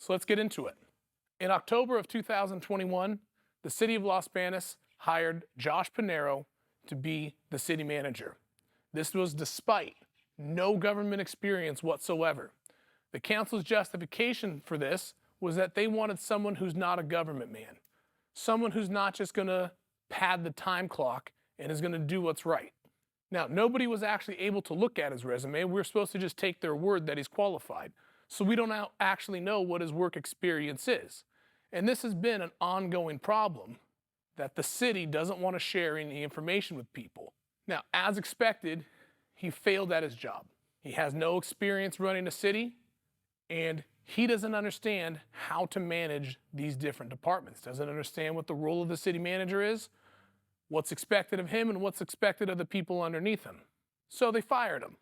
So let's get into it. In October of 2021, the City of Los Banos hired Josh Pinheiro to be the city manager. This was despite no government experience whatsoever. The council's justification for this was that they wanted someone who's not a government man, someone who's not just going to pad the time clock and is going to do what's right. Now, nobody was actually able to look at his resume. We're supposed to just take their word that he's qualified. So we don't actually know what his work experience is. And this has been an ongoing problem that the city doesn't want to share any information with people. Now, as expected, he failed at his job. He has no experience running a city, and he doesn't understand how to manage these different departments, doesn't understand what the role of the city manager is, what's expected of him, and what's expected of the people underneath him. So they fired him.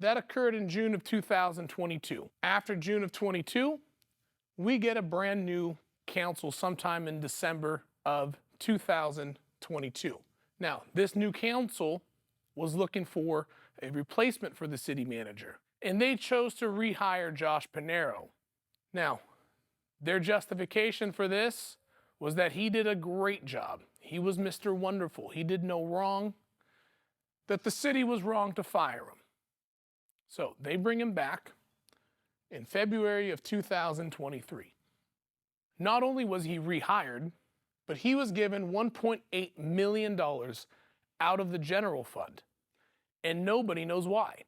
That occurred in June of 2022. After June of 22, we get a brand new council sometime in December of 2022. Now, this new council was looking for a replacement for the city manager, and they chose to rehire Josh Pinheiro. Now, their justification for this was that he did a great job. He was Mr. Wonderful. He did no wrong, that the city was wrong to fire him. So they bring him back in February of 2023. Not only was he rehired, but he was given $1.8 million out of the general fund, and nobody knows why.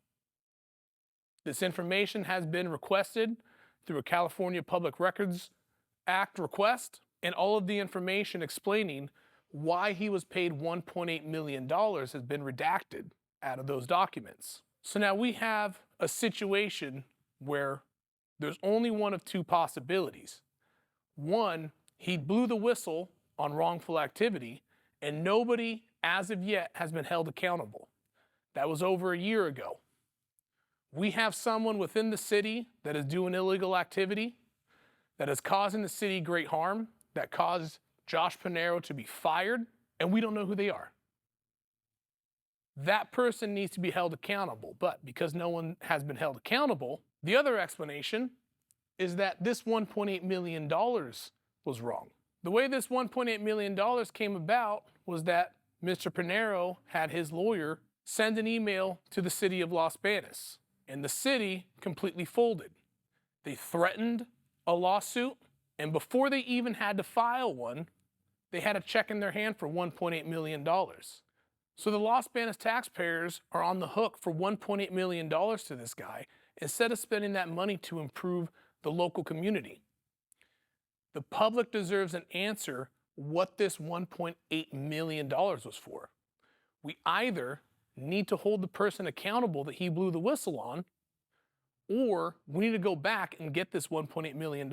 This information has been requested through a California Public Records Act request, and all of the information explaining why he was paid $1.8 million has been redacted out of those documents. So now we have a situation where there's only one of two possibilities. One, he blew the whistle on wrongful activity, and nobody, as of yet, has been held accountable. That was over a year ago. We have someone within the city that is doing illegal activity, that is causing the city great harm, that caused Josh Pinheiro to be fired, and we don't know who they are. That person needs to be held accountable, but because no one has been held accountable, the other explanation is that this $1.8 million was wrong. The way this $1.8 million came about was that Mr. Pinheiro had his lawyer send an email to the City of Los Banos, and the city completely folded. They threatened a lawsuit, and before they even had to file one, they had a check in their hand for $1.8 million. So the Los Banos taxpayers are on the hook for $1.8 million to this guy, instead of spending that money to improve the local community. The public deserves an answer what this $1.8 million was for. We either need to hold the person accountable that he blew the whistle on, or we need to go back and get this $1.8 million.